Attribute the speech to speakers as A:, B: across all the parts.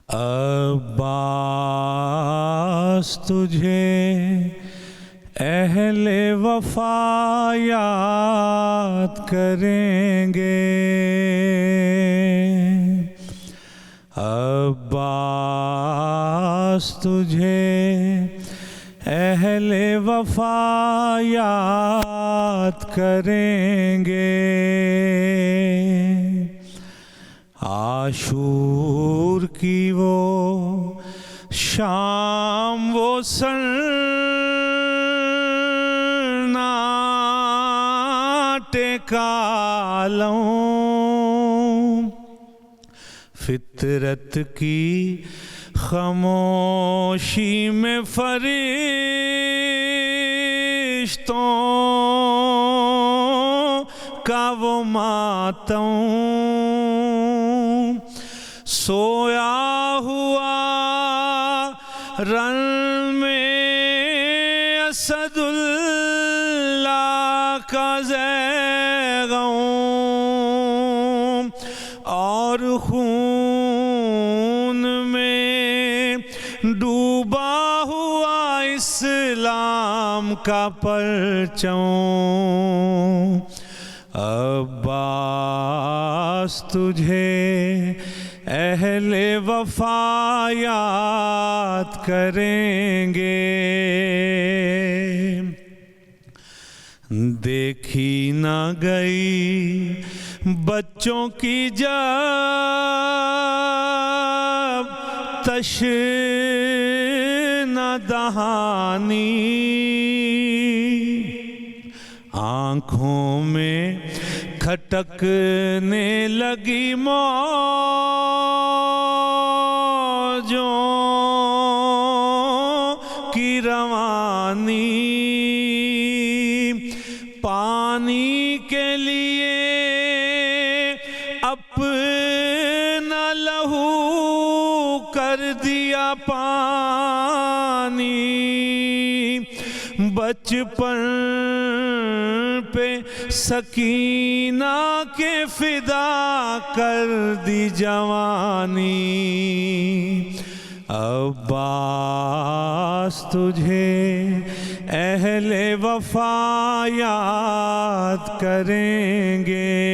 A: عباس تجھے اہل وفا یاد کریں گے، عباس تجھے اہل وفا یاد کریں گے، عاشور کی وہ شام وہ ٹکا لوں، فطرت کی خاموشی میں فرشتوں کا وہ ماتم، سویا ہوا رن میں اسد اللہ کا زیغوں، اور خون میں ڈوبا ہوا اسلام کا پرچم، عباس تجھے اہل وفا یاد کریں گے، دیکھی نہ گئی بچوں کی جب تشنہ دہانی، آنکھوں میں کھٹکنے لگی موجوں کی روانی، پانی کے لیے اپنا لہو کر دیا پانی، بچپن پہ سکینہ کے فدا کر دی جوانی، عباس تجھے اہل وفا یاد کریں گے،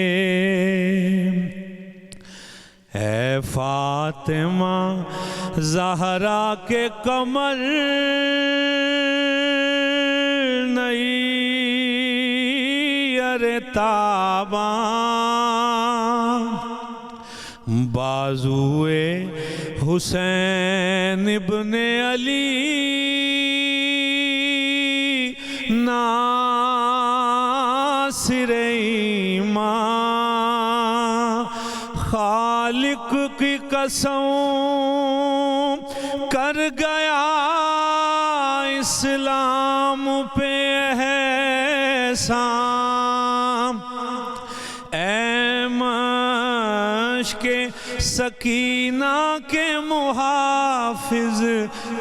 A: اے فاطمہ زہرا کے کمر تاباں، بازوئے حسین ابن علی ناصر ایمان، خالق کی قسم کر گیا اسلام پہ احسان، اے مشق سکینہ کے محافظ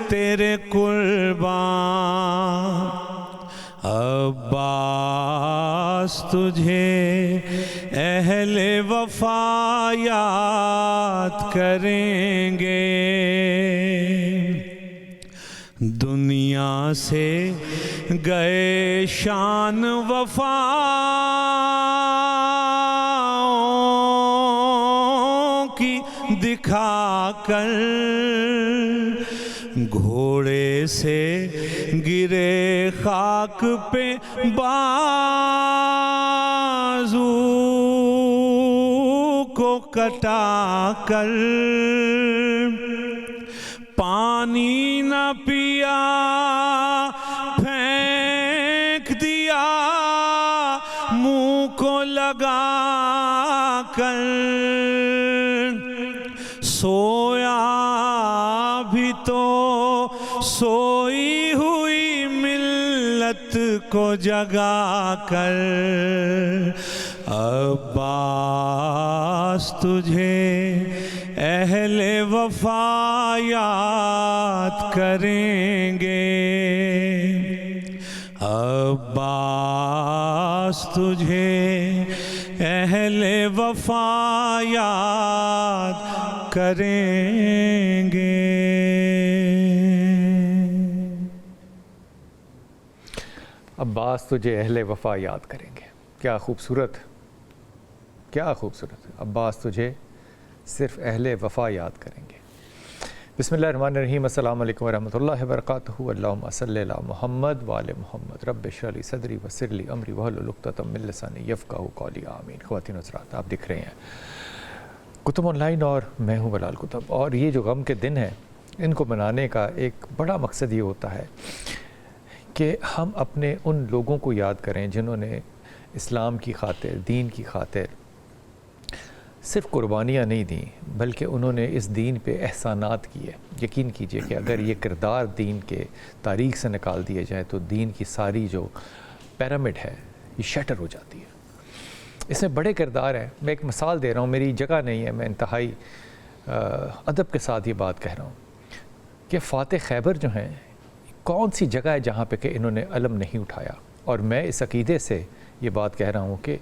A: تیرے قربان، عباس تجھے اہل وفا یاد کریں گے، دنیا سے گئے شان وفا کی دکھا کر، گھوڑے سے گرے خاک پہ بازو کو کٹا کر، پانی نہ پیا پھینک دیا منہ کو لگا کر، سویا بھی تو سوئی ہوئی ملت کو جگا کر، عباس تجھے اہل وفا یاد کریں گے، عباس تجھے اہل وفا یاد کریں گے.
B: عباس تجھے اہل وفا یاد کریں گے. کیا خوبصورت، کیا خوبصورت. عباس تجھے صرف اہل وفا یاد کریں گے. بسم اللہ الرحمن الرحیم. السلام علیکم ورحمۃ اللہ وبرکاتہ. اللہم صلی علی محمد وآل محمد. رب اشرح لی صدری ویسر لی امری واحلل عقدۃ من لسانی یفقہوا قولی. آمین. خواتین و حضرات، آپ دکھ رہے ہیں کتب آن لائن اور میں ہوں بلال کتب. اور یہ جو غم کے دن ہیں، ان کو منانے کا ایک بڑا مقصد یہ ہوتا ہے کہ ہم اپنے ان لوگوں کو یاد کریں جنہوں نے اسلام کی خاطر، دین کی خاطر صرف قربانیاں نہیں دیں، بلکہ انہوں نے اس دین پہ احسانات کیے. یقین کیجئے کہ اگر یہ کردار دین کے تاریخ سے نکال دیے جائے تو دین کی ساری جو پیرامڈ ہے یہ شیٹر ہو جاتی ہے. اس میں بڑے کردار ہیں. میں ایک مثال دے رہا ہوں، میری جگہ نہیں ہے، میں انتہائی ادب کے ساتھ یہ بات کہہ رہا ہوں کہ فاتح خیبر جو ہیں، کون سی جگہ ہے جہاں پہ کہ انہوں نے علم نہیں اٹھایا. اور میں اس عقیدے سے یہ بات کہہ رہا ہوں کہ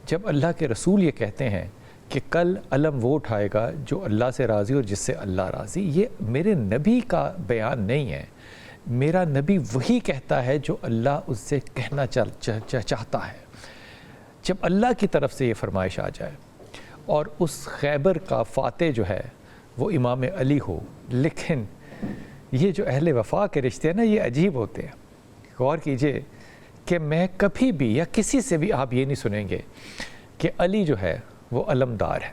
B: جب اللہ کے رسول یہ کہتے ہیں کہ کل علم وہ اٹھائے گا جو اللہ سے راضی اور جس سے اللہ راضی، یہ میرے نبی کا بیان نہیں ہے. میرا نبی وہی کہتا ہے جو اللہ اس سے کہنا چاہتا ہے. جب اللہ کی طرف سے یہ فرمائش آ جائے اور اس خیبر کا فاتح جو ہے وہ امام علی ہو. لیکن یہ جو اہل وفا کے رشتے ہیں نا، یہ عجیب ہوتے ہیں. غور کیجئے کہ میں کبھی بھی یا کسی سے بھی آپ یہ نہیں سنیں گے کہ علی جو ہے وہ علمدار ہے،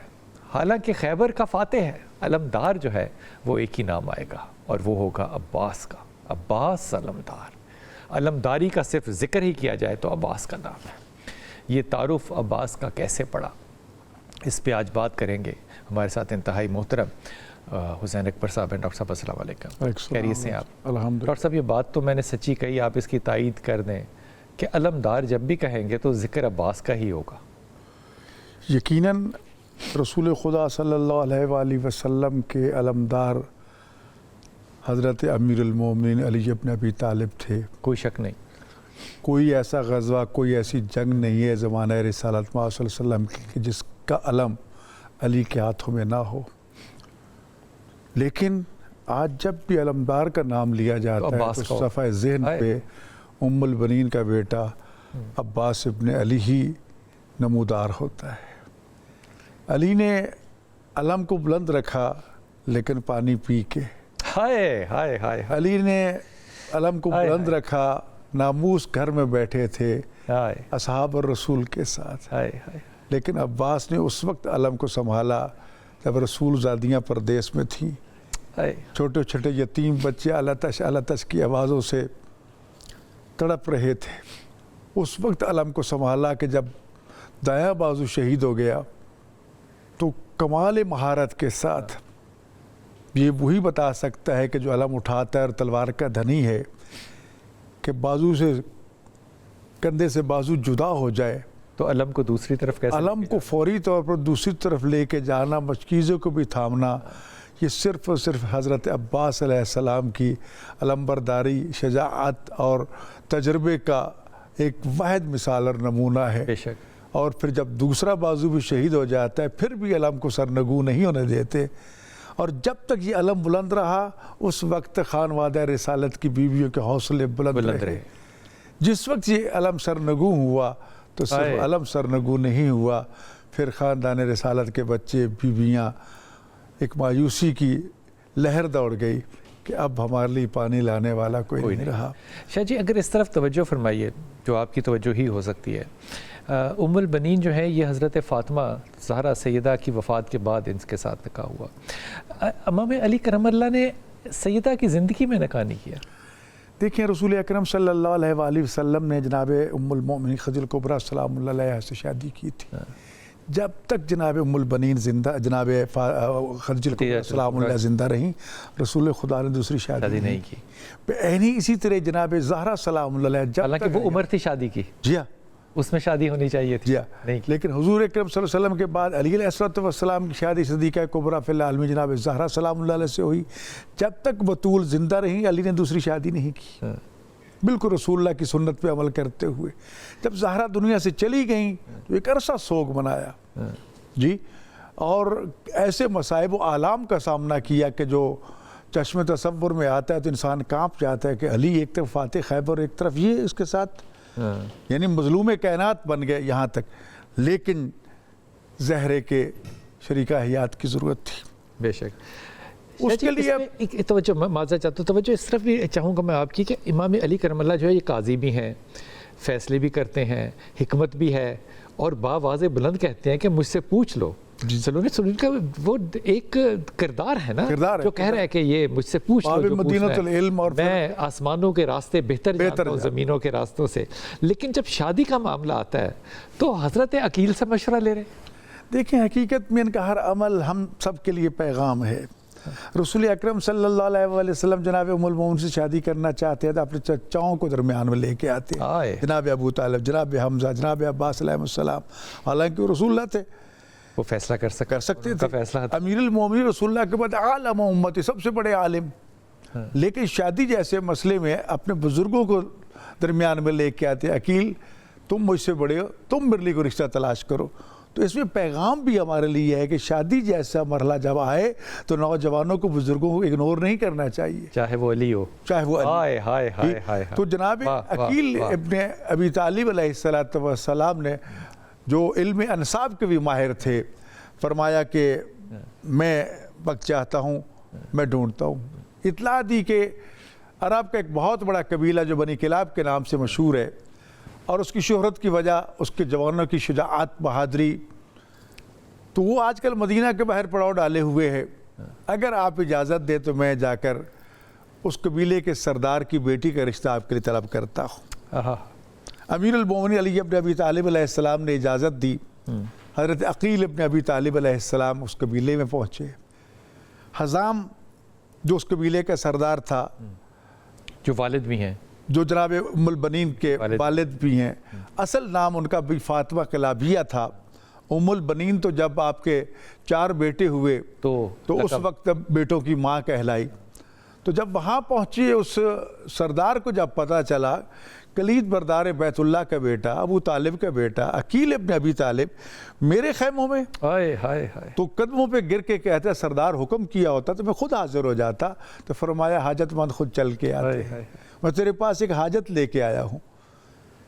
B: حالانکہ خیبر کا فاتح ہے. علمدار جو ہے وہ ایک ہی نام آئے گا اور وہ ہوگا عباس کا. عباس علمدار. علمداری کا صرف ذکر ہی کیا جائے تو عباس کا نام ہے. یہ تعارف عباس کا کیسے پڑا، اس پہ آج بات کریں گے. ہمارے ساتھ انتہائی محترم حسین اکبر صاحب ہیں. ڈاکٹر صاحب السلام علیکم. خیریت سے ہیں آپ؟
C: الحمدللہ.
B: ڈاکٹر صاحب یہ بات تو میں نے سچی کہی، آپ اس کی تائید کر دیں کہ علمدار جب بھی کہیں گے تو ذکر عباس کا ہی ہوگا.
C: یقیناً رسول خدا صلی اللہ علیہ وآلہ وسلم کے علمدار حضرت امیر المومنین علی ابن ابی طالب تھے.
B: کوئی شک نہیں.
C: کوئی ایسا غزوہ، کوئی ایسی جنگ نہیں ہے زمانہ رسالت میں صلی اللہ علیہ وسلم کی کہ جس کا علم علی کے ہاتھوں میں نہ ہو. لیکن آج جب بھی علمدار کا نام لیا جاتا ہے تو صفحہ ذہن پہ ام البنین کا بیٹا عباس ابن علی ہی نمودار ہوتا ہے. علی نے علم کو بلند رکھا لیکن پانی پی کے.
B: ہائے ہائے ہائے.
C: علی نے علم کو بلند رکھا، ناموس گھر میں بیٹھے تھے اصحاب الرسول کے ساتھ. لیکن عباس نے اس وقت علم کو سنبھالا جب رسول زادیاں پردیس میں تھیں. چھوٹے چھوٹے یتیم بچے اعلیٰ تش کی آوازوں سے تڑپ رہے تھے. اس وقت علم کو سنبھالا کہ جب دایاں بازو شہید ہو گیا تو کمال مہارت کے ساتھ یہ وہی بتا سکتا ہے کہ جو علم اٹھاتا ہے اور تلوار کا دھنی ہے کہ بازو سے، کندھے سے بازو جدا ہو جائے
B: تو علم کو دوسری طرف کیسے،
C: علم کو فوری طور پر دوسری طرف لے کے جانا، مشکیزوں کو بھی تھامنا، یہ صرف اور صرف حضرت عباس علیہ السلام کی علم برداری، شجاعت اور تجربے کا ایک واحد مثال اور نمونہ ہے.
B: بے شک.
C: اور پھر جب دوسرا بازو بھی شہید ہو جاتا ہے پھر بھی علم کو سرنگو نہیں ہونے دیتے. اور جب تک یہ علم بلند رہا اس وقت خانوادہ رسالت کی بیویوں کے حوصلے بلند رہے. جس وقت یہ علم سرنگو ہوا تو صرف علم سرنگو نہیں ہوا، پھر خاندان رسالت کے بچے، بیویاں، ایک مایوسی کی لہر دوڑ گئی کہ اب ہمارے لیے پانی لانے والا کوئی نہیں رہا.
B: شاہ جی اگر اس طرف توجہ فرمائیے جو آپ کی توجہ ہی ہو سکتی ہے. ام البنین جو ہے یہ حضرت فاطمہ زہرا سیدہ کی وفات کے بعد ان کے ساتھ نکاح ہوا. امام علی کرم اللہ نے سیدہ کی زندگی میں نکاح نہیں کیا.
C: دیکھیں رسول اکرم صلی اللہ علیہ وآلہ وسلم نے جناب ام المؤمنین خدیجہ الکبریٰ سلام اللہ علیہا سے شادی کی تھی. جب تک جناب ام البنین زندہ، جناب خدیجہ الکبریٰ سلام اللہ زندہ رہیں، رسول خدا نے دوسری شادی نہیں کی. اسی طرح جناب زہرا سلام اللہ علیہا، جب
B: حالانکہ وہ عمر تھی شادی کی،
C: جی ہاں
B: اس میں شادی ہونی چاہیے تھی،
C: لیکن حضور اکرم صلی اللہ علیہ وسلم کے بعد علی علیہ السلام کی شادی صدیقہ کبریٰ فی العالمین جناب زہرا سلام اللہ علیہ سے ہوئی. جب تک بطول زندہ رہیں علی نے دوسری شادی نہیں کی. بالکل رسول اللہ کی سنت پہ عمل کرتے ہوئے جب زہرا دنیا سے چلی گئیں تو ایک عرصہ سوگ منایا جی، اور ایسے مصائب و آلام کا سامنا کیا کہ جو چشم تصور میں آتا ہے تو انسان کانپ جاتا ہے کہ علی ایک طرف فاتح خیبر ایک طرف یہ اس کے ساتھ، یعنی مظلوم کائنات بن گئے یہاں تک، لیکن زہرے کے شریکہ حیات کی ضرورت تھی
B: بے شک۔
C: اس کے لیے
B: ایک توجہ میں معذرت چاہتا ہوں، توجہ اس طرف بھی چاہوں گا میں آپ کی کہ امام علی کرم اللہ جو ہے یہ قاضی بھی ہیں، فیصلے بھی کرتے ہیں، حکمت بھی ہے، اور با واضح بلند کہتے ہیں کہ مجھ سے پوچھ لو۔ سلون کا وہ ایک کردار ہے نا جو کہہ رہا ہے کہ یہ مجھ سے پوچھ لو جو پوچھنا ہے، میں آسمانوں کے راستے بہتر جانتا ہوں زمینوں کے راستوں سے۔ لیکن جب شادی کا معاملہ آتا ہے تو حضرت عقیل سے مشورہ لے رہے ہیں۔
C: دیکھیں حقیقت میں ان کا ہر عمل ہم سب کے لیے پیغام ہے۔ رسول اکرم صلی اللہ علیہ وسلم جناب ام المومنین سے شادی کرنا چاہتے ہیں تو اپنے چچاؤں کو درمیان میں لے کے آتے ہیں، جناب ابو طالب، جناب حمزہ، جناب عباس علیہ السلام، حالانکہ وہ رسول اللہ تھے،
B: وہ فیصلہ کر سکتے تھے،
C: امیر المومنین رسول اللہ کے بعد عالم امتی، سب سے بڑے عالم، لیکن شادی جیسے مسئلے میں اپنے بزرگوں کو درمیان میں لے کے آتے ہیں، عقیل تم مجھ سے بڑے ہو، تم میرے لیے کوئی رشتہ تلاش کرو۔ تو اس میں پیغام بھی ہمارے لیے ہے کہ شادی جیسا مرحلہ جب آئے تو نوجوانوں کو بزرگوں کو اگنور نہیں کرنا چاہیے،
B: چاہے وہ علی ہو،
C: چاہے وہ
B: ہائے ہائے ہائے ہائے۔
C: تو جناب عقیل ابن ابی طالب علیہ السلام نے جو علم انساب کے بھی ماہر تھے، فرمایا کہ میں وقت چاہتا ہوں، میں ڈھونڈتا ہوں۔ اطلاع دی کہ عرب کا ایک بہت بڑا قبیلہ جو بنی کلاب کے نام سے مشہور ہے، اور اس کی شہرت کی وجہ اس کے جوانوں کی شجاعت، بہادری، تو وہ آج کل مدینہ کے باہر پڑاؤ ڈالے ہوئے ہے، اگر آپ اجازت دیں تو میں جا کر اس قبیلے کے سردار کی بیٹی کا رشتہ آپ کے لیے طلب کرتا ہوں۔ امیر المومنین علی ابن ابی طالب علیہ السلام نے اجازت دی، حضرت عقیل ابن ابی طالب علیہ السلام اس قبیلے میں پہنچے۔ حزام جو اس قبیلے کا سردار تھا،
B: جو والد بھی ہیں،
C: جو جناب ام البنین کے والد بھی ہیں، اصل نام ان کا بھی فاطمہ کلابیہ تھا۔ ام البنین تو جب آپ کے 4 بیٹے ہوئے تو اس وقت بیٹوں کی ماں کہلائی۔ تو جب وہاں پہنچی اس سردار کو جب پتہ چلا کلید بردار بیت اللہ کا بیٹا، ابو طالب کا بیٹا عقیل ابن ابی طالب میرے خیموں میں، تو قدموں پہ گر کے کہتا ہے سردار حکم کیا ہوتا تو میں خود حاضر ہو جاتا، تو فرمایا حاجت مند خود چل کے آتے ہیں، میں تیرے پاس ایک حاجت لے کے آیا ہوں۔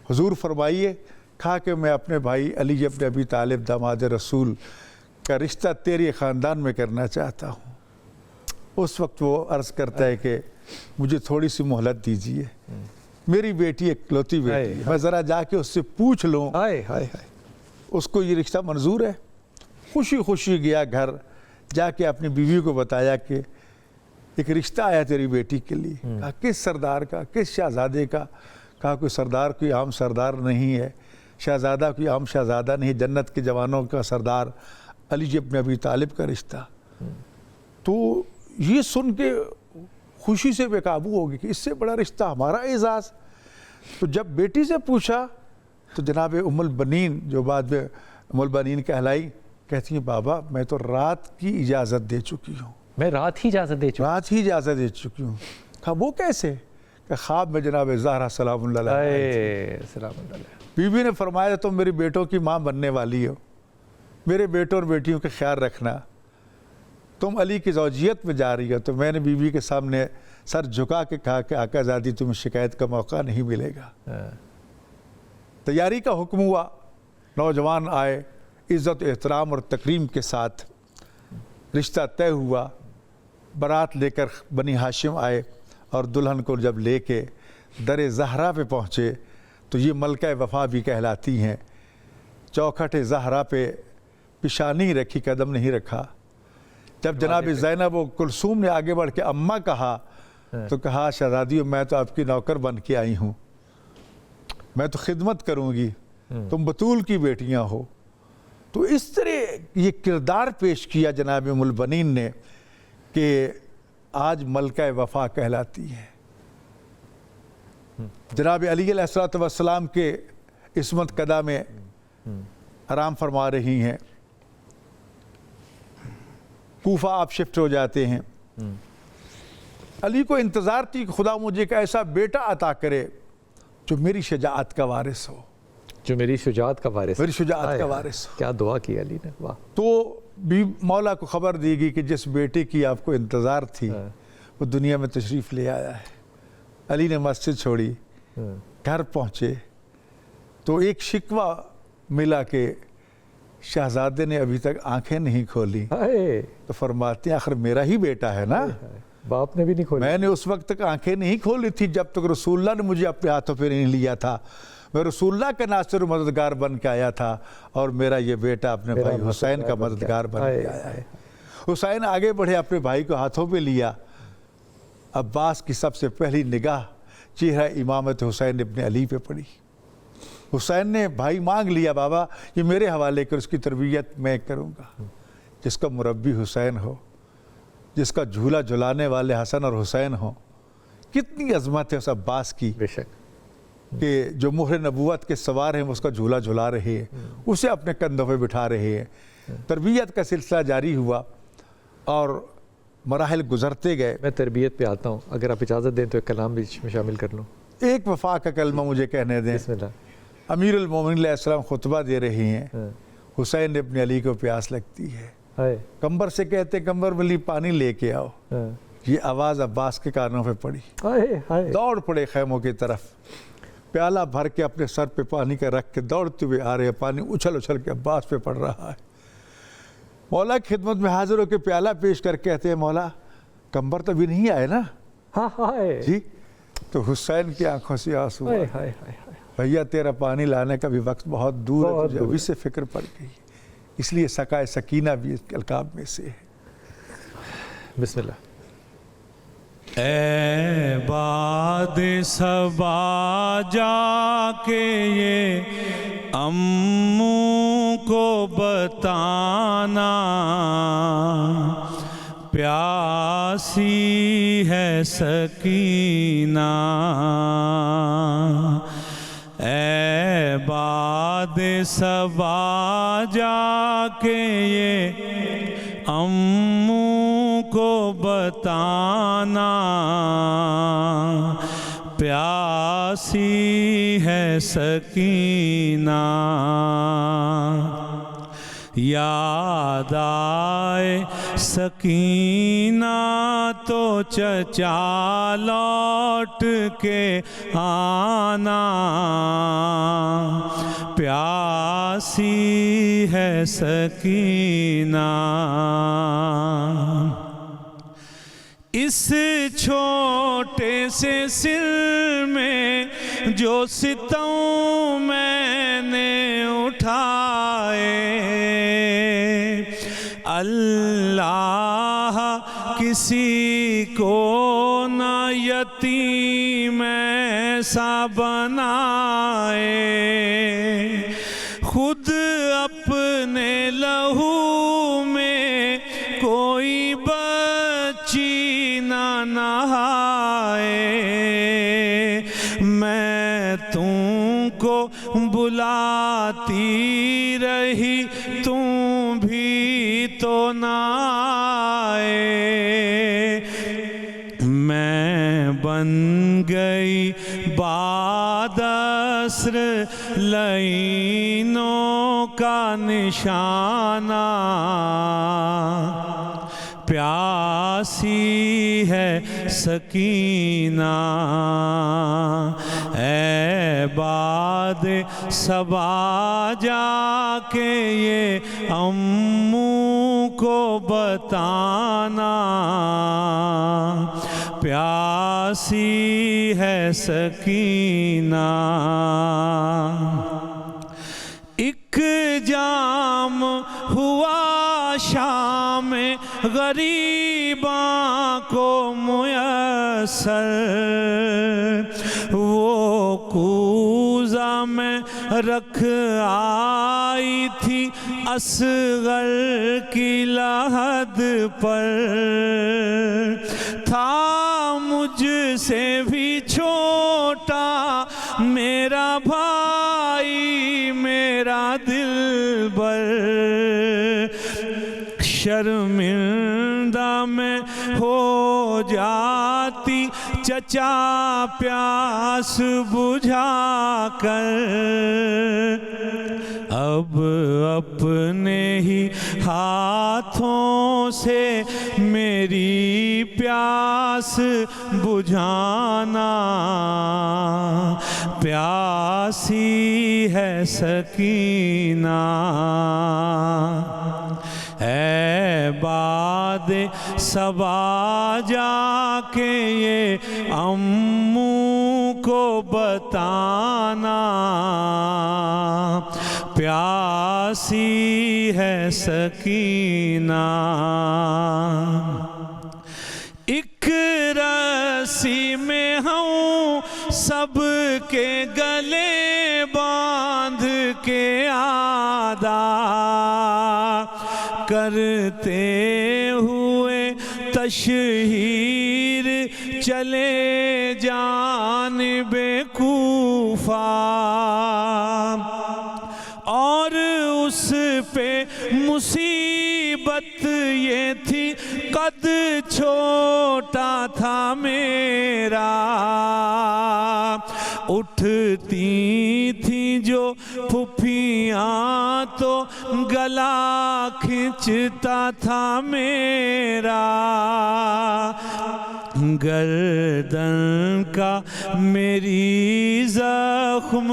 C: حضور فرمائیے، کہا کہ میں اپنے بھائی علی ابن ابی طالب داماد رسول کا رشتہ تیرے خاندان میں کرنا چاہتا ہوں۔ اس وقت وہ عرض کرتا ہے کہ مجھے تھوڑی سی مہلت دیجیے، میری بیٹی اکلوتی بیٹی ہے، میں ذرا جا کے اس سے پوچھ لوں اس کو یہ رشتہ منظور ہے۔ خوشی خوشی گیا گھر، جا کے اپنی بیوی کو بتایا کہ ایک رشتہ آیا تیری بیٹی کے لیے۔ کہا کس سردار کا، کس شہزادے کا؟ کہا کوئی سردار کوئی عام سردار نہیں ہے، شہزادہ کوئی عام شہزادہ نہیں، جنت کے جوانوں کا سردار علی ابن ابی طالب کا رشتہ۔ تو یہ سن کے خوشی سے بے قابو ہوگی کہ اس سے بڑا رشتہ ہمارا اعزاز۔ تو جب بیٹی سے پوچھا تو جناب ام البنین جو بعد میں ام البنین کہلائی، کہتی ہیں بابا میں تو رات کی اجازت دے چکی ہوں،
B: میں رات ہی اجازت دے چکی ہوں۔ کہا وہ کیسے؟ کہ خواب میں جناب زہرا سلام اللہ علیہ بی بی نے فرمایا تم میری بیٹوں کی ماں بننے والی ہو، میرے بیٹوں اور بیٹیوں کا خیال رکھنا، تم علی کی زوجیت میں جا رہی ہو۔ تو میں نے بی بی کے سامنے سر جھکا کے کہا کہ آقا زادی تمہیں شکایت کا موقع نہیں ملے گا۔ تیاری کا حکم ہوا، نوجوان آئے، عزت احترام اور تکریم کے ساتھ رشتہ طے ہوا، بارات لے کر بنی ہاشم آئے، اور دلہن کو جب لے کے در زہرا پہ پہنچے تو یہ ملکہ وفا بھی کہلاتی ہیں۔ چوکھٹ زہرا پہ پیشانی رکھی، قدم نہیں رکھا۔ جب جناب زینب و کلثوم نے آگے بڑھ کے اماں کہا تو کہا شہزادیوں میں تو آپ کی نوکر بن کے آئی ہوں، میں تو خدمت کروں گی، تم بطول کی بیٹیاں ہو۔ تو اس طرح یہ کردار پیش کیا جناب ام البنین نے کہ آج ملکہ وفا کہلاتی ہے۔ جناب علی علیہ السلام کے عصمت قدہ میں آرام فرما رہی ہیں، کوفہ آپ شفٹ ہو جاتے ہیں۔ علی کو انتظار تھی کہ خدا مجھے ایک ایسا بیٹا عطا کرے
C: جو میری شجاعت کا وارث ہو،
B: جو میری شجاعت کا وارث،
C: میری شجاعت کا وارث ہو۔
B: کیا دعا کی علی نے، واہ۔
C: تو بھی مولا کو خبر دی گئی کہ جس بیٹے کی آپ کو انتظار تھی وہ دنیا میں تشریف لے آیا ہے۔ علی نے مسجد چھوڑی، گھر پہنچے تو ایک شکوہ ملا کہ شہزادے نے ابھی تک آنکھیں نہیں کھولی، تو فرماتے ہیں آخر میرا ہی بیٹا ہے نا،
B: باپ نے بھی نہیں کھولی،
C: میں نے اس وقت تک آنکھیں نہیں کھولی تھی جب تک رسول اللہ نے مجھے اپنے ہاتھوں پہ نہیں لیا تھا، میں رسول اللہ کا ناصر و مددگار بن کے آیا تھا، اور میرا یہ بیٹا اپنے بھائی حسین کا مددگار بن کے آیا ہے۔ حسین آگے بڑھے، اپنے بھائی کو ہاتھوں پہ لیا۔ عباس کی سب سے پہلی نگاہ چہرہ امامت حسین ابن علی پہ پڑی۔ حسین نے بھائی مانگ لیا، بابا یہ میرے حوالے کر، اس کی تربیت میں کروں گا۔ جس کا مربی حسین ہو، جس کا جھولا جھلانے والے حسن اور حسین ہوں، کتنی عظمت ہے اس عباس کی،
B: بے شک،
C: کہ جو مہر نبوت کے سوار ہیں اس کا جھولا جھلا رہے ہیں، اسے اپنے کندھوں پہ بٹھا رہے ہیں۔ تربیت کا سلسلہ جاری ہوا اور مراحل گزرتے گئے۔
B: میں تربیت پہ آتا ہوں، اگر آپ اجازت دیں تو ایک کلام بھی اس میں شامل کر لوں۔
C: ایک وفا کا کلمہ مجھے کہنے دیں۔
B: بسم اللہ۔
C: امیر المومنین علیہ السلام خطبہ دے رہے ہیں، حسین ابن علی کو پیاس لگتی ہے، کمبر سے کہتے کمبر ملی پانی لے کے آؤ۔ یہ آواز عباس کے کانوں پہ پڑی، دوڑ پڑے خیموں کی طرف، پیالہ بھر کے اپنے سر پہ پانی کا رکھ کے دوڑتے ہوئے آ رہے ہیں، پانی اچھل اچھل کے عباس پہ پڑ رہا ہے۔ مولا کی خدمت میں حاضر ہو کے پیالہ پیش کر کہتے ہیں مولا کمبر تو بھی نہیں آئے نا؟ جی۔ تو حسین کی آنکھوں سے آنسو آئے، بھیا تیرا پانی لانے کا بھی وقت بہت دور ہے، تجھے ابھی سے فکر پڑ گئی، اس لیے سقائے سکینہ بھی اس کے القاب میں سے ہے۔
B: بسم اللہ۔
A: اے باد صبا جا کے یہ اموں کو بتانا، پیاسی ہے سکینہ۔ اے باد صبا جا کے یہ اموں کو بتانا، پیاسی ہے سکینہ۔ یاد آئے سکینہ تو چچا لوٹ کے آنا، پیاسی ہے سکینہ۔ اس چھوٹے سے سر میں جو ستم میں نے اٹھائے، اللہ کسی کو نہ یتیم ایسا بنائے، خود اپنے لہو میں کوئی بچی نہ نہائے۔ میں تم کو بلاتی رہی، تم بھی تو نہ آئے، میں بن گئی بعد عصر لعینوں کا نشانہ، پیاسی ہے سکینہ۔ اے باد صبا جا کے یہ اموں کو بتانا، پیاسی ہے سکینہ۔ ایک جام ہوا شام غریباں کو میسر، وہ کوزہ میں رکھ آئی تھی اصغر کی لحد پر، تھا مجھ سے بھی چھوٹا میرا بھائی میرا دلبر، شرمندہ میں ہو جاتی چچا پیاس بجھا کر، اب اپنے ہی ہاتھوں سے میری پیاس بجھانا، پیاسی ہے سکینہ۔ اے باد صبا جا کے یہ امّوں کو بتانا، پیاسی ہے سکینہ۔ ایک رسی میں ہوں سب کے گلے باندھ کے آدھا، کرتے ہوئے تشہیر چلے جانب کوفہ، اور اس پہ مصیبت یہ تھی قد چھوٹا تھا میرا، اٹھتی تھی جو پھپھیاں تو گلا کھنچتا تھا میرا، گردن کا میری زخم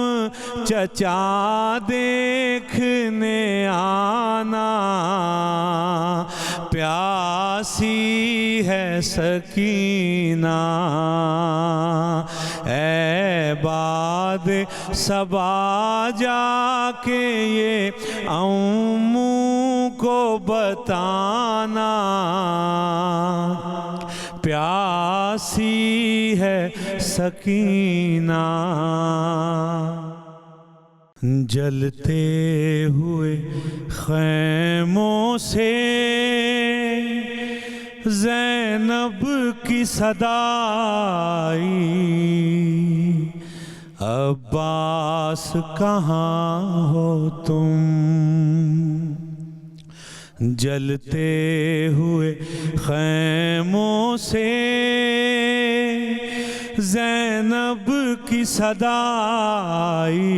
A: چچا دیکھنے آنا، پیاسی ہے سکینہ۔ اے باد صبا جا کے یہ امّوں کو بتانا، پیاسی ہے سکینہ۔ جلتے ہوئے خیموں سے زینب کی صدا آئی، عباس کہاں ہو تم؟ جلتے ہوئے خیموں سے زینب کی صدا آئی،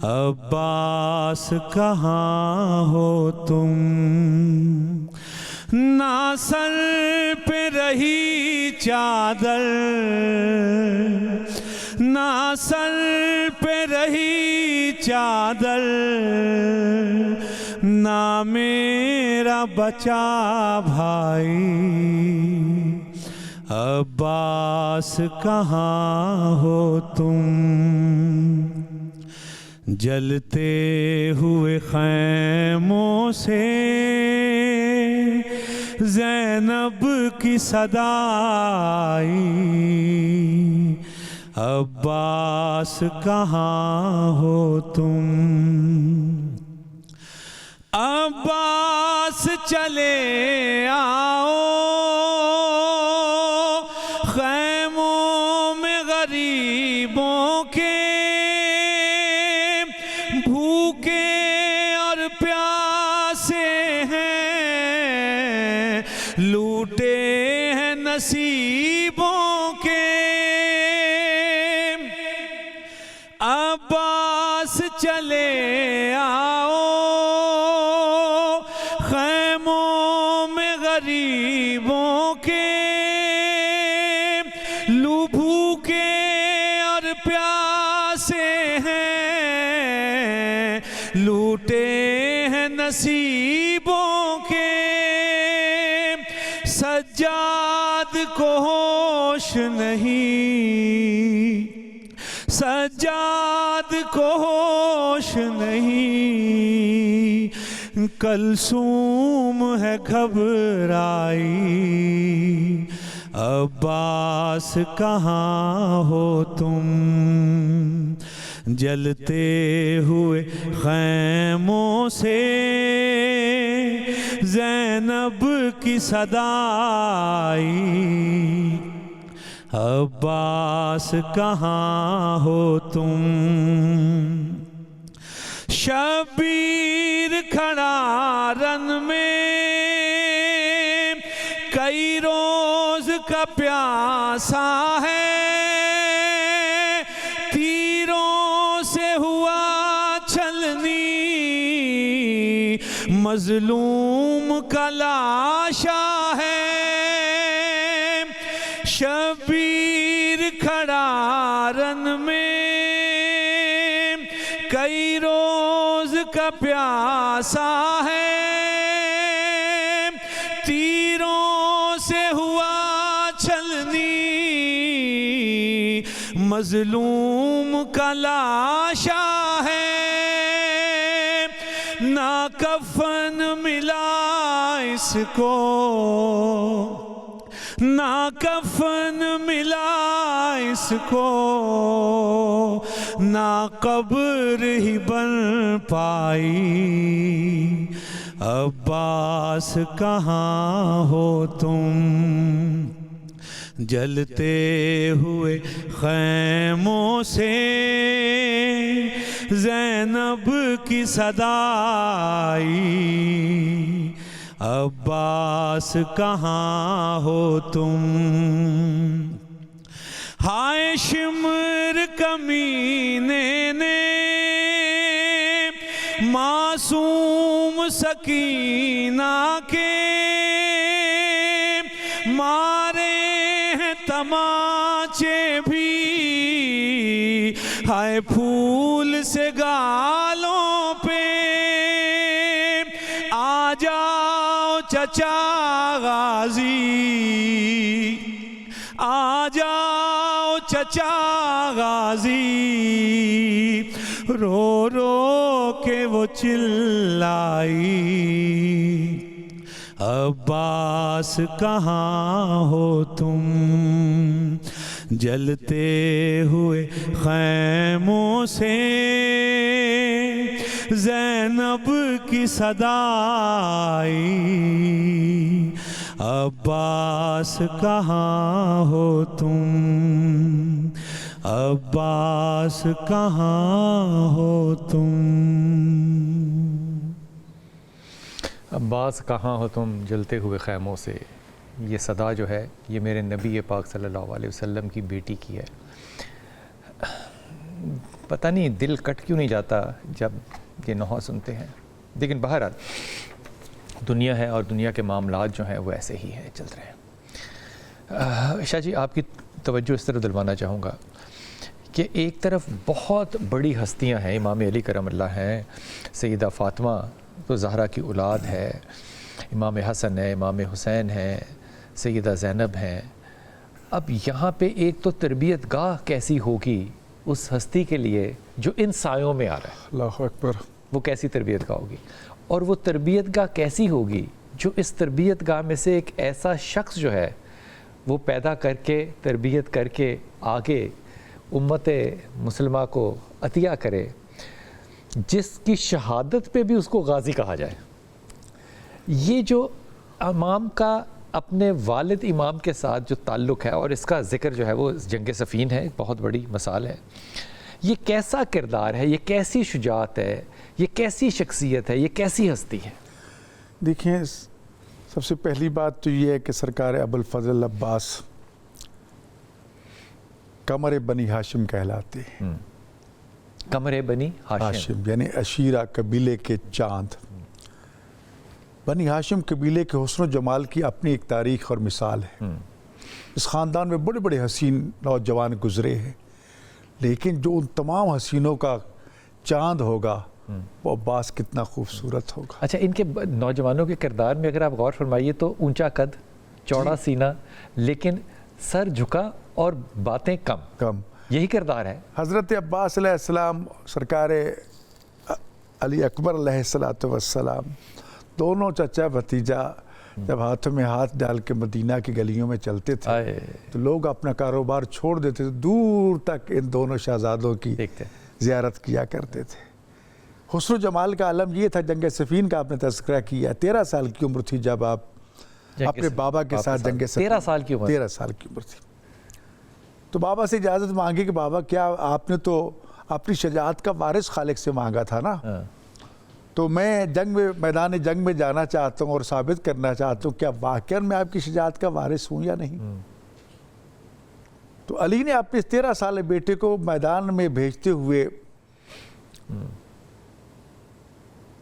A: عباس کہاں ہو تم؟ نہ سر پہ رہی چادر، نہ سر پہ رہی چادر، نہ میرا بچا بھائی، عباس کہاں ہو تم؟ جلتے ہوئے خیموں سے زینب کی صدا آئی، عباس کہاں ہو تم؟ عباس چلے آؤ خیموں میں غریبوں کے، بھوکے اور پیاسے ہیں، لوٹے ہیں نصیبوں کے۔ عباس چلے آؤ خیموں میں غریبوں کے، بھوکے اور پیاسے ہیں، لوٹے ہیں نصیبوں کے۔ سجاد کو ہوش نہیں، سجاد کو ہوش نہیں، کلثوم ہے گھبرائی، عباس کہاں ہو تم؟ جلتے ہوئے خیموں سے زینب کی صدا آئی، عباس کہاں ہو تم؟ شبیر کھڑا رن میں کئی روز کا پیاسا ہے تیروں سے ہوا چھلنی مظلوم کا لاشا ہے شبیر کھڑا رن میں کئی روز کا پیاسا ہے تیروں سے ہوا چھلنی مظلوم کا لاشا ہے نہ کفن ملا اس کو نہ کفن ملا اس کو نہ قبر ہی بن پائی عباس کہاں ہو تم جلتے ہوئے خیموں سے زینب کی صدا آئی عباس کہاں ہو تم ہائے شمر کمینے نے معصوم سکینہ کے مارے ہیں تماچے بھی ہائے پھول سے گالوں پہ آ جاؤ چچا غازی آ جاؤ چچا غازی رو رو کے وہ چلائی عباس کہاں ہو تم جلتے ہوئے خیموں سے زینب کی صدا آئی عباس کہاں ہو تم عباس کہاں ہو تم
B: عباس کہاں ہو تم جلتے ہوئے خیموں سے یہ صدا جو ہے یہ میرے نبی پاک صلی اللہ علیہ وسلم کی بیٹی کی ہے پتہ نہیں دل کٹ کیوں نہیں جاتا جب یہ نوحہ سنتے ہیں لیکن بہرحال دنیا ہے اور دنیا کے معاملات جو ہیں وہ ایسے ہی ہیں چل رہے ہیں شاہ جی آپ کی توجہ اس طرف دلوانا چاہوں گا کہ ایک طرف بہت بڑی ہستیاں ہیں امام علی کرم اللہ ہیں سیدہ فاطمہ تو زہرا کی اولاد ہے امام حسن ہے امام حسین ہے سیدہ زینب ہیں اب یہاں پہ ایک تو تربیت گاہ کیسی ہوگی اس ہستی کے لیے جو ان سایوں میں آ رہا ہے
C: اللہ اکبر
B: وہ کیسی تربیت گاہ ہوگی اور وہ تربیت گاہ کیسی ہوگی جو اس تربیت گاہ میں سے ایک ایسا شخص جو ہے وہ پیدا کر کے تربیت کر کے آگے امت مسلمہ کو عطیہ کرے جس کی شہادت پہ بھی اس کو غازی کہا جائے یہ جو امام کا اپنے والد امام کے ساتھ جو تعلق ہے اور اس کا ذکر جو ہے وہ جنگ صفین ہے بہت بڑی مثال ہے یہ کیسا کردار ہے یہ کیسی شجاعت ہے یہ کیسی شخصیت ہے یہ کیسی ہستی ہے
C: دیکھیں سب سے پہلی بات تو یہ ہے کہ سرکار ابوالفضل عباس قمر بنی ہاشم کہلاتے ہیں
B: قمر بنی
C: ہاشم یعنی عشیرہ قبیلے کے چاند بنی ہاشم قبیلے کے حسن و جمال کی اپنی ایک تاریخ اور مثال ہے اس خاندان میں بڑے بڑے حسین نوجوان گزرے ہیں لیکن جو ان تمام حسینوں کا چاند ہوگا وہ عباس کتنا خوبصورت ہوگا
B: اچھا ان کے نوجوانوں کے کردار میں اگر آپ غور فرمائیے تو اونچا قد چوڑا سینہ لیکن سر جھکا اور باتیں کم یہی کردار ہے
C: حضرت عباس علیہ السلام سرکار علی اکبر علیہ السلام دونوں چچا بھتیجا جب ہاتھوں میں ہاتھ ڈال کے مدینہ کی گلیوں میں چلتے تھے تو لوگ اپنا کاروبار چھوڑ دیتے تھے دور تک ان دونوں شہزادوں کی زیارت کیا کرتے تھے حسن و جمال کا عالم یہ تھا جنگ صفین کا آپ نے تذکرہ کیا 13 سال کی عمر تھی جب آپ اپنے بابا کے ساتھ جنگ صفین
B: 13 سال کی
C: عمر تھی تو بابا سے اجازت مانگی کہ بابا کیا آپ نے تو اپنی شجاعت کا وارث خالق سے مانگا تھا نا تو میں میدان جنگ میں جانا چاہتا ہوں اور ثابت کرنا چاہتا ہوں کیا واقعاً میں آپ کی شجاعت کا وارث ہوں یا نہیں. تو علی نے اپنے 13 سال بیٹے کو میدان میں بھیجتے ہوئے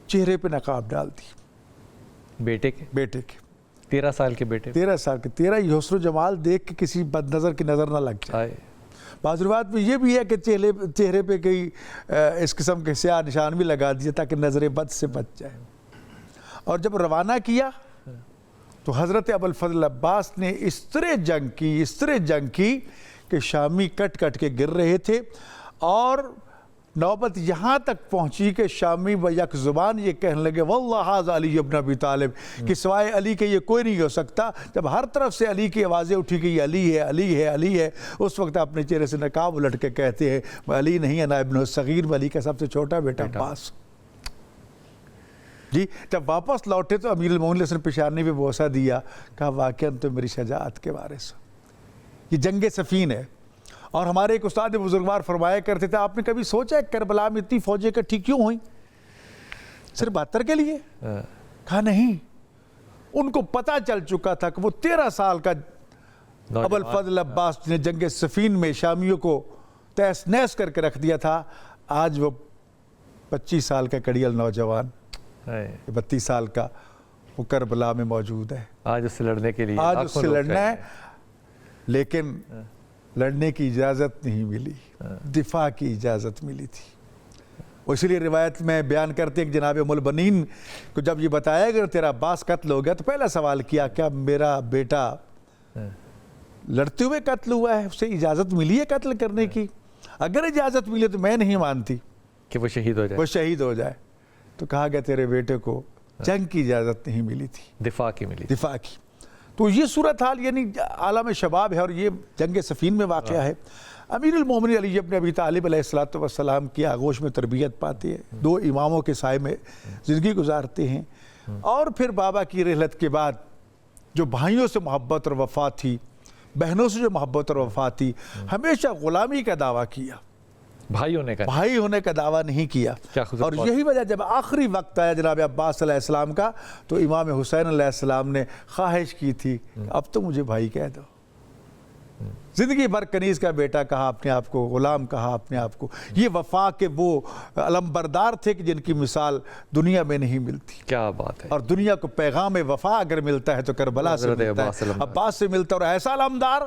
C: چہرے پہ نقاب ڈال دی. بیٹے کے
B: 13 سال کے بیٹے
C: 13 سال کے 13 یہ حسن و جمال دیکھ کے کسی بد نظر کی نظر نہ لگ جائے. بعض روایات میں یہ بھی ہے کہ چہرے پہ کئی اس قسم کے سیاہ نشان بھی لگا دیے تاکہ نظر بد سے بچ جائے. اور جب روانہ کیا تو حضرت ابوالفضل عباس نے اس طرح جنگ کی کہ شامی کٹ کٹ کے گر رہے تھے. اور نوبت یہاں تک پہنچی کہ شامی یک زبان یہ کہنے لگے واللہ ھذا علی ابن ابی طالب کہ سوائے علی کے یہ کوئی نہیں ہو سکتا. جب ہر طرف سے علی کی آوازیں اٹھی کہ یہ علی ہے علی ہے علی ہے, اس وقت اپنے چہرے سے نقاب الٹ کے کہتے ہیں میں علی نہیں انا ابن الصغیر, میں علی کا سب سے چھوٹا بیٹا عباس. جی جب واپس لوٹے تو امیر المومنین نے پیشانی پہ بوسہ دیا, کہا واقعاً تو میری شجاعت کے وارث. یہ جنگ صفین ہے. اور ہمارے ایک استاد بزرگوار فرمایا کرتے تھے آپ نے کبھی سوچا ہے کربلا میں اتنی فوجیں اکٹھی کیوں ہوئیں؟ صرف 72 کے لیے؟ کہا نہیں, ان کو پتہ چل چکا تھا کہ وہ 13 سال کا ابوالفضل عباس نے جنگ صفین میں شامیوں کو تیس نیس کر کے رکھ دیا تھا. آج وہ 25 سال کا کڑیل نوجوان 32 سال کا وہ کربلا میں موجود ہے.
B: آج اس سے لڑنے کے لیے
C: آج اس سے لڑنا ہے, لیکن لڑنے کی اجازت نہیں ملی, دفاع کی اجازت ملی تھی. اسی لیے روایت میں بیان کرتے ہیں کہ جناب ام البنین کو جب یہ بتایا کہ تیرا عباس قتل ہو گیا تو پہلا سوال کیا کیا میرا بیٹا لڑتے ہوئے قتل ہوا ہے, اسے اجازت ملی ہے قتل کرنے کی؟ اگر اجازت ملی تو میں نہیں مانتی
B: کہ وہ شہید ہو جائے.
C: تو کہا گیا تیرے بیٹے کو جنگ کی اجازت نہیں ملی تھی,
B: دفاع کی.
C: تو یہ صورتحال یعنی عالم شباب ہے اور یہ جنگ صفین میں واقعہ ہے. امیر المومنین علی ابن ابی طالب علیہ السلام کی آغوش میں تربیت پاتے ہیں, 2 اماموں کے سائے میں زندگی گزارتے ہیں. اور پھر بابا کی رحلت کے بعد جو بھائیوں سے محبت اور وفا تھی, بہنوں سے جو محبت اور وفا تھی, ہمیشہ غلامی کا دعویٰ کیا, بھائی ہونے کا دعویٰ نہیں کیا. اور یہی وجہ جب آخری وقت آیا جناب عباس علیہ السلام کا تو امام حسین علیہ السلام نے خواہش کی تھی اب تو مجھے بھائی کہہ دو. زندگی بھر کنیز کا بیٹا کہا اپنے آپ کو, غلام کہا اپنے آپ کو. یہ وفا کے وہ علمبردار تھے کہ جن کی مثال دنیا میں نہیں ملتی.
B: کیا بات ہے.
C: اور دنیا کو پیغام وفا اگر ملتا ہے تو کربلا سے ملتا ہے, عباس سے ملتا ہے. اور ایسا علمدار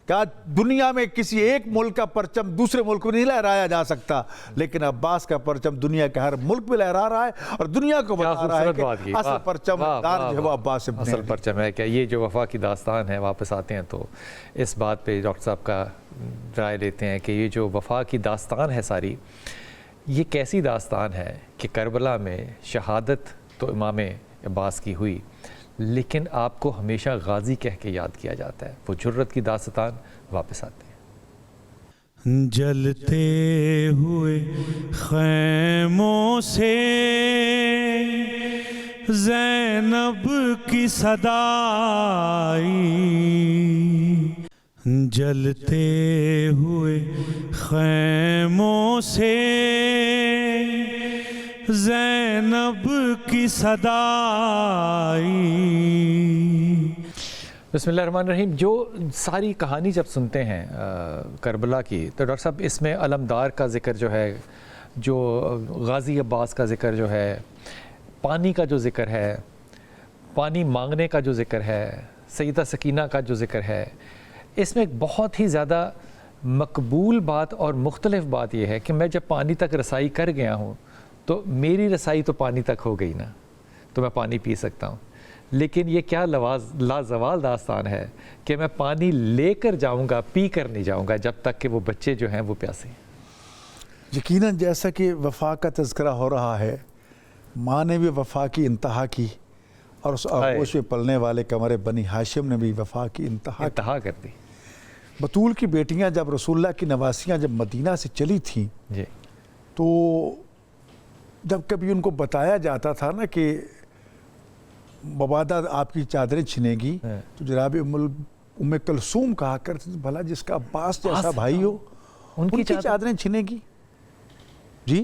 C: کہ دنیا میں کسی ایک ملک کا پرچم دوسرے ملک میں نہیں لہرایا جا سکتا, لیکن عباس کا پرچم دنیا کے ہر ملک میں لہرا رہا ہے اور دنیا کو بتا رہا ہے کہ اصل پرچم دار جو ہے وہ عباس ابن
B: اصل پرچم ہے. کیا یہ جو وفا کی داستان ہے, واپس آتے ہیں تو اس بات پہ ڈاکٹر صاحب کا رائے لیتے ہیں کہ یہ جو وفا کی داستان ہے ساری, یہ کیسی داستان ہے کہ کربلا میں شہادت تو امام عباس کی ہوئی, لیکن آپ کو ہمیشہ غازی کہہ کے یاد کیا جاتا ہے. وہ جرت کی داستان, واپس آتے ہیں.
A: جلتے ہوئے خیموں سے زینب کی صدا آئی, جلتے ہوئے خیموں سے زینب کی صدا آئی.
B: بسم اللہ الرحمن الرحیم. جو ساری کہانی جب سنتے ہیں کربلا کی تو ڈاکٹر صاحب اس میں علمدار کا ذکر جو ہے, جو غازی عباس کا ذکر جو ہے, پانی کا جو ذکر ہے, پانی مانگنے کا جو ذکر ہے, سیدہ سکینہ کا جو ذکر ہے, اس میں ایک بہت ہی زیادہ مقبول بات اور مختلف بات یہ ہے کہ میں جب پانی تک رسائی کر گیا ہوں تو میری رسائی تو پانی تک ہو گئی نا, تو میں پانی پی سکتا ہوں. لیکن یہ کیا لازوال داستان ہے کہ میں پانی لے کر جاؤں گا, پی کر نہیں جاؤں گا جب تک کہ وہ بچے جو ہیں وہ پیاسے ہیں.
C: یقیناً جیسا کہ وفا کا تذکرہ ہو رہا ہے, ماں نے بھی وفا کی انتہا کی اور اس آغوش میں پلنے والے قمر بنی ہاشم نے بھی وفا کی انتہا
B: کر دی.
C: بطول کی بیٹیاں جب رسول اللہ کی نواسیاں جب مدینہ سے چلی تھیں تو جب کبھی ان کو بتایا جاتا تھا نا کہ مبادہ آپ کی چادریں چھنے گی, تو جناب ام کلثوم کہا کرتے تھے بھلا جس کا عباس جیسا بھائی ہو ان کی چادریں چھنے گی. جی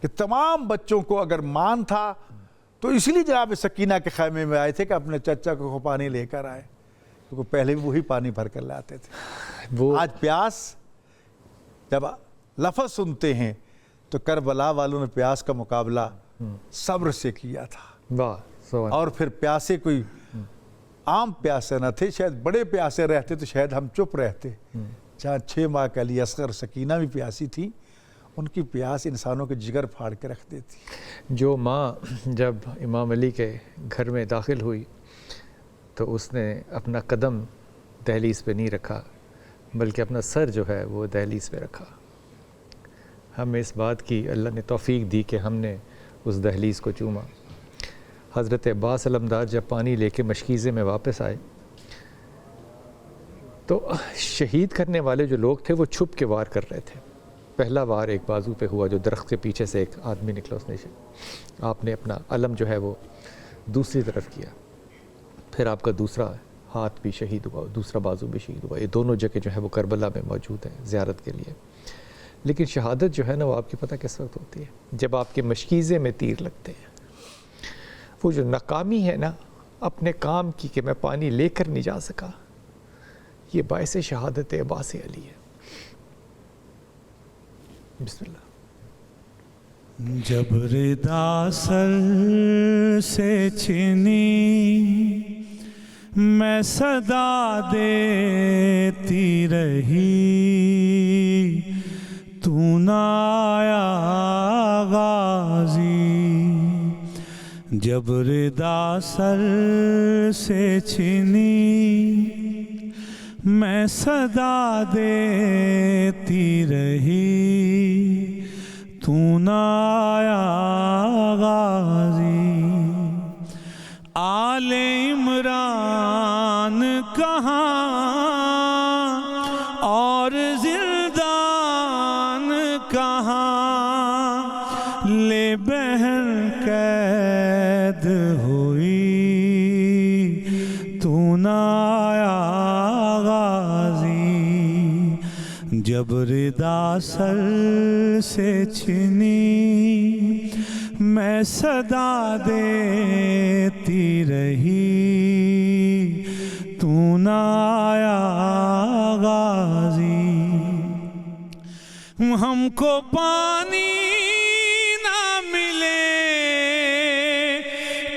C: کہ تمام بچوں کو اگر مان تھا تو اس لیے جناب سکینہ کے خیمے میں آئے تھے کہ اپنے چچا کو پانی لے کر آئے، کیونکہ پہلے بھی وہی پانی بھر کر لاتے تھے۔ آج پیاس، جب لفظ سنتے ہیں تو کربلا والوں نے پیاس کا مقابلہ صبر سے کیا تھا، اور پھر پیاسے کوئی عام پیاسے نہ تھے، شاید بڑے پیاسے رہتے تو شاید ہم چپ رہتے۔ جہاں 6 ماہ کے علی اصغر سکینہ بھی پیاسی تھی، ان کی پیاس انسانوں کے جگر پھاڑ کے رکھ دیتی۔
B: جو ماں جب امام علی کے گھر میں داخل ہوئی تو اس نے اپنا قدم دہلیز پہ نہیں رکھا، بلکہ اپنا سر جو ہے وہ دہلیز پہ رکھا۔ ہمیں اس بات کی اللہ نے توفیق دی کہ ہم نے اس دہلیز کو چوما۔ حضرت عباس علمدار جب پانی لے کے مشکیزے میں واپس آئے تو شہید کرنے والے جو لوگ تھے وہ چھپ کے وار کر رہے تھے۔ پہلا وار ایک بازو پہ ہوا، جو درخت کے پیچھے سے ایک آدمی نکلا، اس نے آپ نے اپنا علم جو ہے وہ دوسری طرف کیا، پھر آپ کا دوسرا ہاتھ بھی شہید ہوا، دوسرا بازو بھی شہید ہوا۔ یہ دونوں جگہ جو ہے وہ کربلا میں موجود ہیں زیارت کے لیے۔ لیکن شہادت جو ہے نا وہ آپ کی پتہ کس وقت ہوتی ہے؟ جب آپ کے مشکیزے میں تیر لگتے ہیں۔ وہ جو ناکامی ہے نا اپنے کام کی کہ میں پانی لے کر نہیں جا سکا، یہ باعث شہادت عباس علی ہے۔ بسم اللہ۔
A: جب ردا سر سے چھنی میں صدا دیتی رہی، تو نہ آیا غازی۔ جب ردا سر سے چھنی میں صدا دیتی رہی، تو نہ آیا غازی۔ آل عمران کہاں اور زندان کہاں، لے بہن قید ہوئی، تو نہ آیا غازی۔ جب ردا سر سے چھنی میں صدا دیتی رہی، تو نہ آیا غازی۔ ہم کو پانی نہ ملے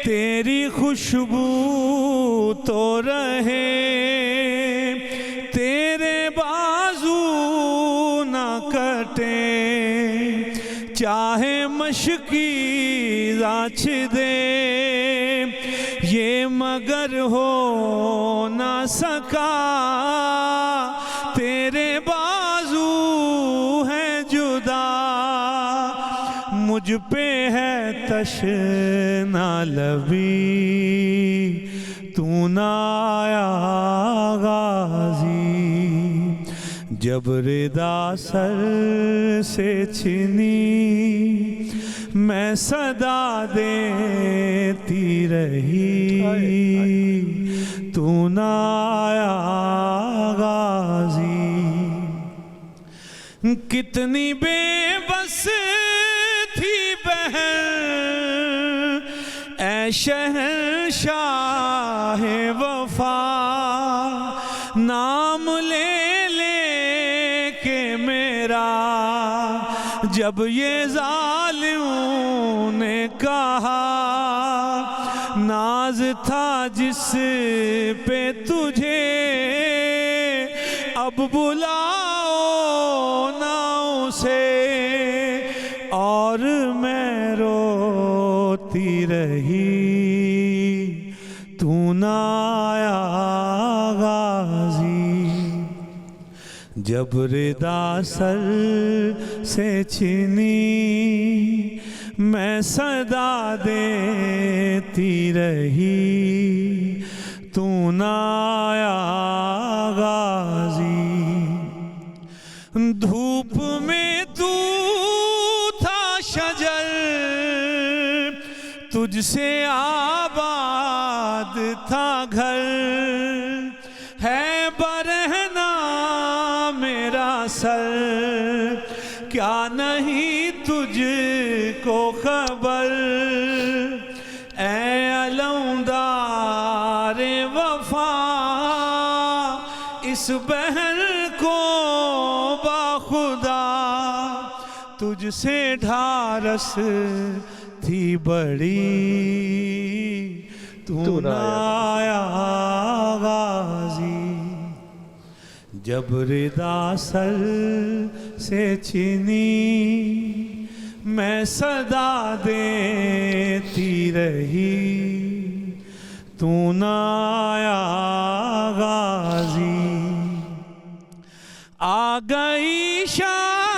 A: تیری خوشبو تو رہے، تیرے بازو نہ کٹے، چاہے مشکیز آچ دے، یہ مگر ہو نہ سکا، تیرے بازو ہیں جدا، مجھ پہ ہے تشنا لبی، تو نہ آیا غازی۔ جب ردا سر سے چھنی میں صدا دیتی رہی، تو نہ آیا غازی۔ کتنی بے بس تھی بہن اے شہنشاہ وفا، نام لے لے کے میرا جب یہ ظالموں نے کہا، ناز تھا جس پہ تجھے اب بلاؤ نہ اسے، اور میں روتی رہی، تو نہ آیا غازی۔ جب ردا سر سے چھنی میں صدا دیتی رہی، تو نہ آیا غازی۔ دھوپ میں تو تھا شجر، تجھ سے آباد تھا گھر، ہے برہنہ میرا سر، کیا نہیں تجھ تجھ کو خبر اے علمدار وفا اس بہر کو باخدا تجھ سے ڈھارس تھی بڑی تو نہ آیا غازی جب ردا سر سے چھینی میں صدا دیتی رہی تو نہ آیا غازی آ گئی شاہ